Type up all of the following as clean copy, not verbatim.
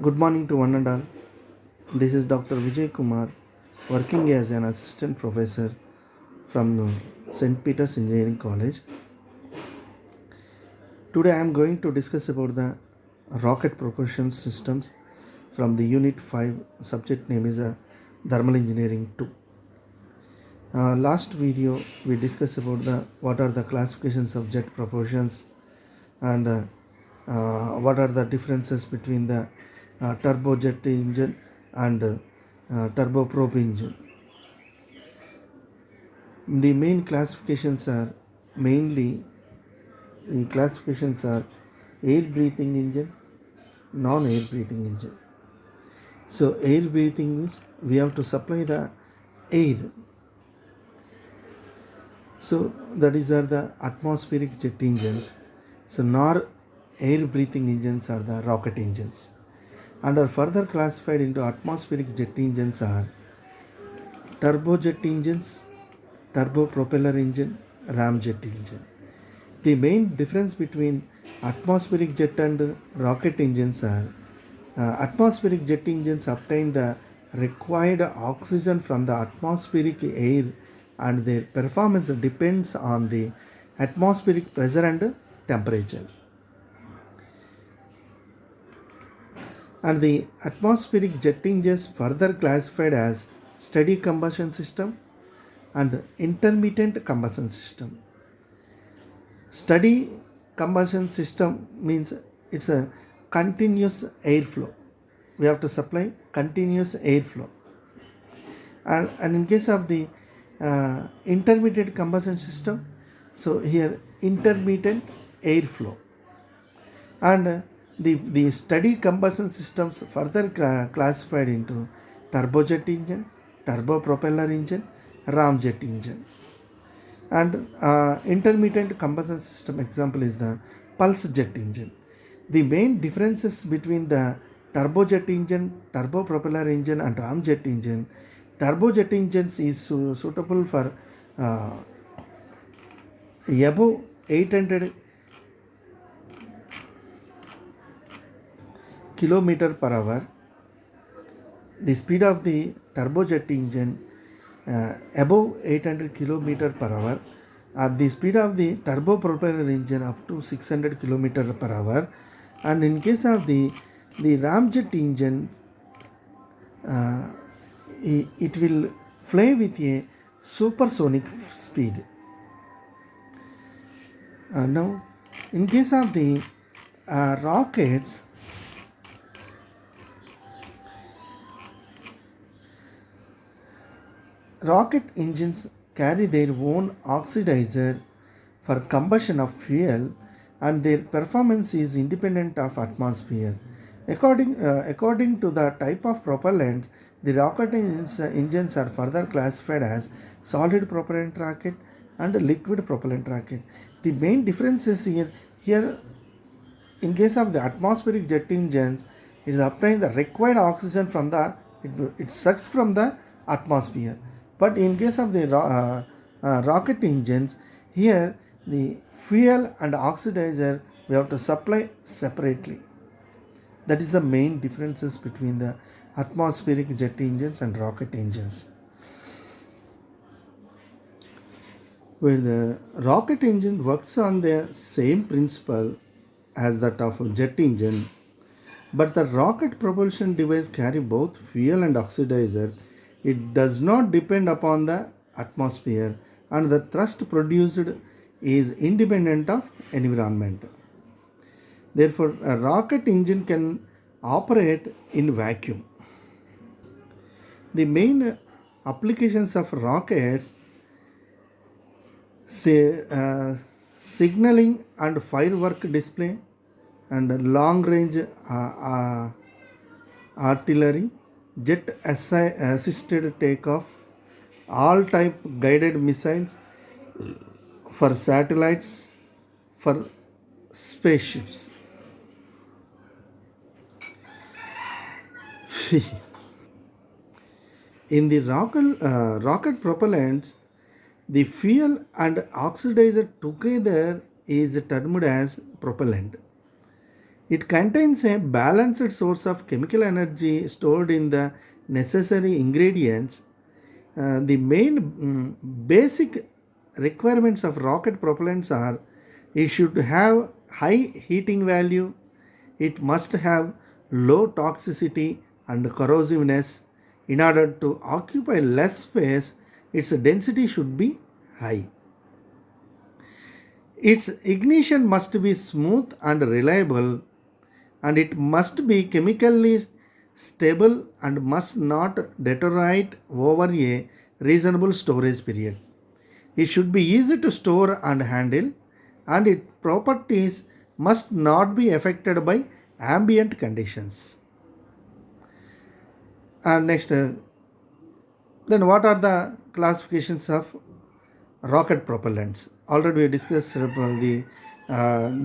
Good morning to one and all. This is Dr. Vijay Kumar, working as an assistant professor from St. Peter's Engineering College. Today I am going to discuss about the rocket propulsion systems from the Unit 5 subject name is Thermal Engineering 2. Last video we discussed about the what are the classifications of jet propulsions and what are the differences between the turbojet engine and turboprop engine. The main classifications are mainly the classifications are air breathing engine, non-air breathing engine. So air breathing means we have to supply the air. So that is are the atmospheric jet engines. So nor air breathing engines are the rocket engines. And are further classified into atmospheric jet engines are turbojet engines, turbopropeller engine, ramjet engine. The main difference between atmospheric jet and rocket engines are atmospheric jet engines obtain the required oxygen from the atmospheric air and their performance depends on the atmospheric pressure and temperature. And the atmospheric jet engines further classified as steady combustion system and intermittent combustion system. Steady combustion system means it's a continuous airflow. We have to supply continuous airflow. And in case of the intermittent combustion system, so here intermittent airflow. And the steady combustion systems further classified into turbojet engine, turbopropeller engine, ramjet engine. And intermittent combustion system example is the pulse jet engine. The main differences between the turbojet engine, turbopropeller engine and ramjet engine, turbojet engines is suitable for above 800 kilometer per hour. The speed of the turbojet engine above 800 kilometer per hour, at the speed of the turbopropeller engine up to 600 kilometer per hour, and in case of the ramjet engine, it will fly with a supersonic speed. Now, in case of the rockets, rocket engines carry their own oxidizer for combustion of fuel and their performance is independent of atmosphere. According to the type of propellant, the rocket engines are further classified as solid propellant rocket and liquid propellant rocket. The main difference is here in case of the atmospheric jet engines, it is obtained the required oxygen from the it sucks from the atmosphere. But in case of the rocket engines, here the fuel and oxidizer we have to supply separately. That is the main differences between the atmospheric jet engines and rocket engines. Where the rocket engine works on the same principle as that of a jet engine, but the rocket propulsion device carry both fuel and oxidizer. It does not depend upon the atmosphere and the thrust produced is independent of environment. Therefore, a rocket engine can operate in vacuum. The main applications of rockets say signaling and firework display and long range artillery, jet assisted takeoff, all type guided missiles for satellites, for spaceships. In the rocket propellants, the fuel and oxidizer together is termed as propellant. It contains a balanced source of chemical energy stored in the necessary ingredients. The main basic requirements of rocket propellants are: it should have high heating value, it must have low toxicity and corrosiveness. In order to occupy less space, its density should be high. Its ignition must be smooth and reliable, and it must be chemically stable and must not deteriorate over a reasonable storage period. It should be easy to store and handle, and its properties must not be affected by ambient conditions. And next, then what are the classifications of rocket propellants? Already we discussed the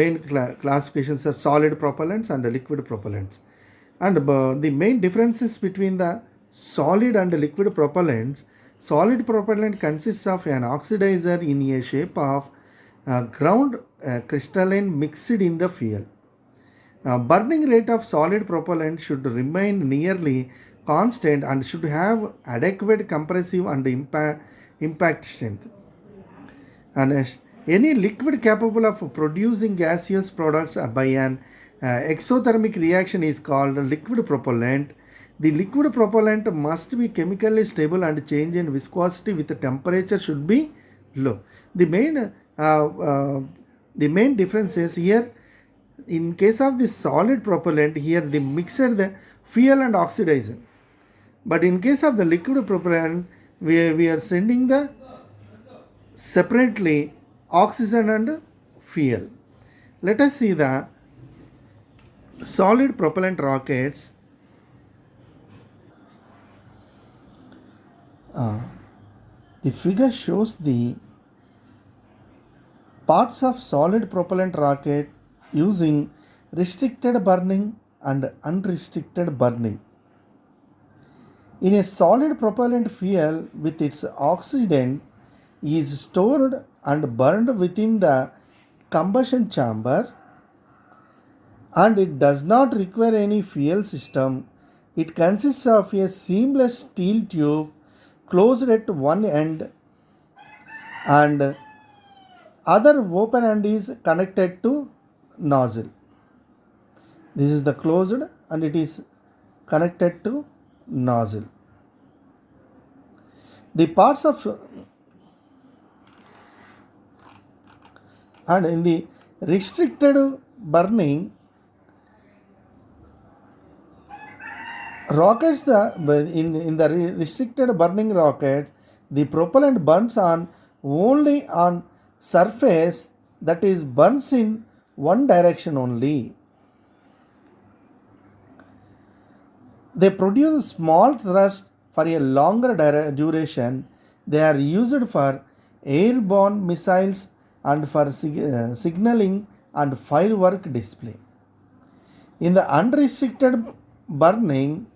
main classifications are solid propellants and liquid propellants. And the main differences between the solid and liquid propellants: solid propellant consists of an oxidizer in a shape of ground crystalline mixed in the fuel. Burning rate of solid propellant should remain nearly constant and should have adequate compressive and impact strength. And any liquid capable of producing gaseous products by an exothermic reaction is called liquid propellant. The liquid propellant must be chemically stable and change in viscosity with the temperature should be low. The main the main difference is here, in case of the solid propellant, here the mixer, the fuel and oxidizer. But in case of the liquid propellant, we are sending the separately oxygen and fuel. Let us see the solid propellant rockets. The figure shows the parts of solid propellant rocket using restricted burning and unrestricted burning. In a solid propellant, fuel with its oxidant is stored and burned within the combustion chamber, and it does not require any fuel system. It consists of a seamless steel tube closed at one end, and other open end is connected to nozzle. This is the closed and it is connected to nozzle. The parts of and in the restricted burning rockets, in the restricted burning rockets, the propellant burns on only on surface, that is burns in one direction only. They produce small thrust for a longer duration. They are used for airborne missiles and for signaling and firework display. In the unrestricted burning,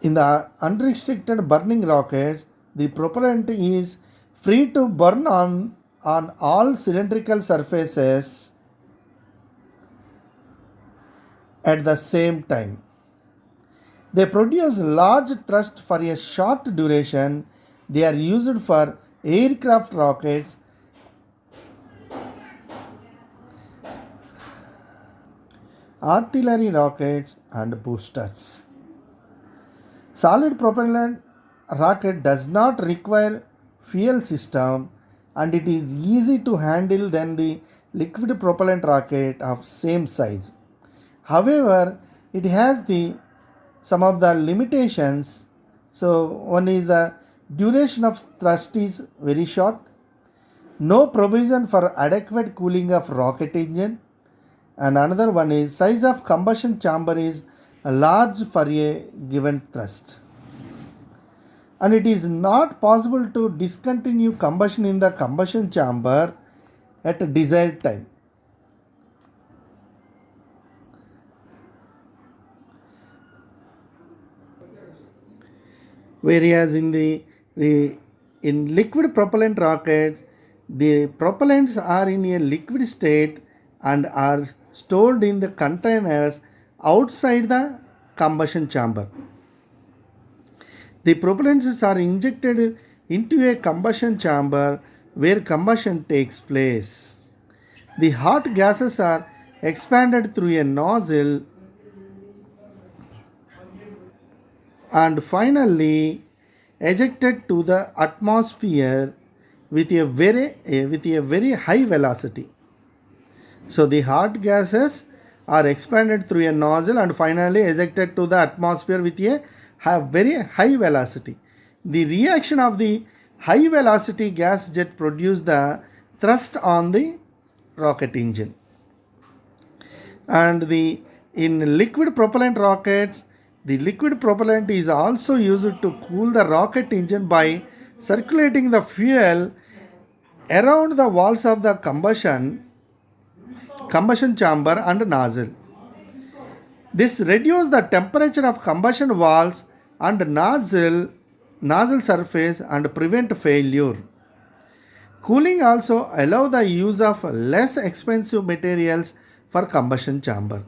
in the unrestricted burning rockets, the propellant is free to burn on all cylindrical surfaces at the same time. They produce large thrust for a short duration. They are used for aircraft rockets, artillery rockets, and boosters. Solid propellant rocket does not require fuel system, and it is easy to handle than the liquid propellant rocket of same size. However, it has some of the limitations. So one is the duration of thrust is very short, no provision for adequate cooling of rocket engine, and another one is size of combustion chamber is large for a given thrust, and it is not possible to discontinue combustion in the combustion chamber at desired time. Whereas in liquid propellant rockets, the propellants are in a liquid state and are stored in the containers outside the combustion chamber. The propellants are injected into a combustion chamber where combustion takes place. The hot gases are expanded through a nozzle and finally ejected to the atmosphere with a very high velocity. So the hot gases are expanded through a nozzle and finally ejected to the atmosphere with a very high velocity. The reaction of the high velocity gas jet produces the thrust on the rocket engine. And in liquid propellant rockets, the liquid propellant is also used to cool the rocket engine by circulating the fuel around the walls of the combustion chamber and nozzle. This reduces the temperature of combustion walls and nozzle surface and prevent failure. Cooling also allows the use of less expensive materials for combustion chamber.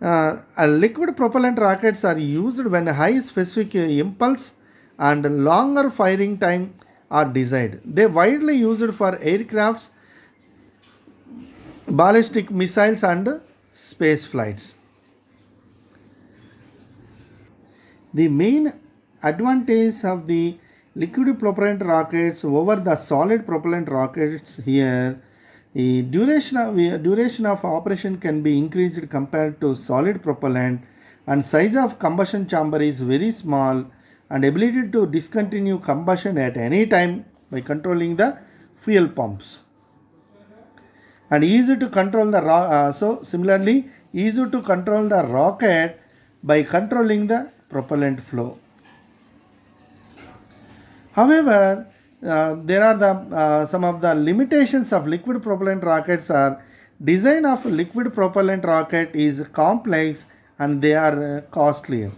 Liquid propellant rockets are used when high specific impulse and longer firing time are desired. They are widely used for aircrafts, ballistic missiles and space flights. The main advantage of the liquid propellant rockets over the solid propellant rockets here, the duration of operation can be increased compared to solid propellant, and size of combustion chamber is very small, and ability to discontinue combustion at any time by controlling the fuel pumps. And easy to control similarly easy to control the rocket by controlling the propellant flow. However, there are some of the limitations of liquid propellant rockets are design of liquid propellant rocket is complex and they are costly.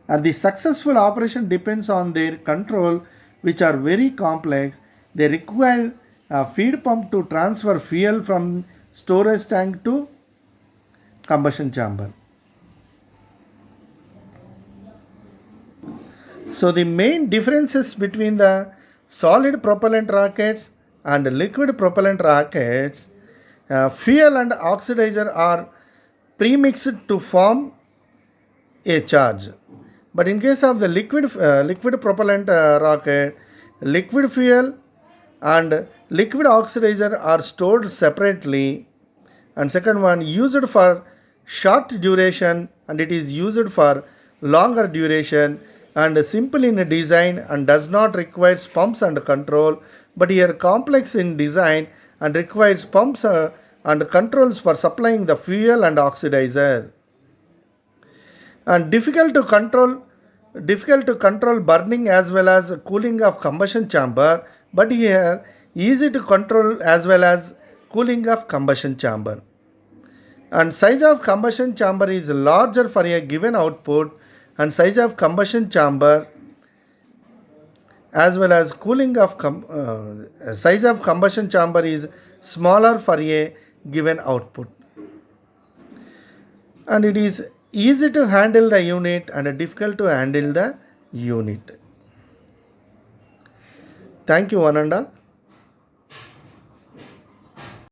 And the successful operation depends on their control, which are very complex. They require a feed pump to transfer fuel from storage tank to combustion chamber. So the main differences between the solid propellant rockets and liquid propellant rockets, fuel and oxidizer are premixed to form a charge. But in case of the liquid propellant rocket, liquid fuel and liquid oxidizer are stored separately. And second one, used for short duration and it is used for longer duration and simple in design and does not require pumps and control, but here complex in design and requires pumps and controls for supplying the fuel and oxidizer. And difficult to control burning as well as cooling of combustion chamber, but here easy to control as well as cooling of combustion chamber. And size of combustion chamber is larger for a given output, and size of combustion chamber as well as cooling of size of combustion chamber is smaller for a given output. And it is easy to handle the unit and difficult to handle the unit. Thank you one and all.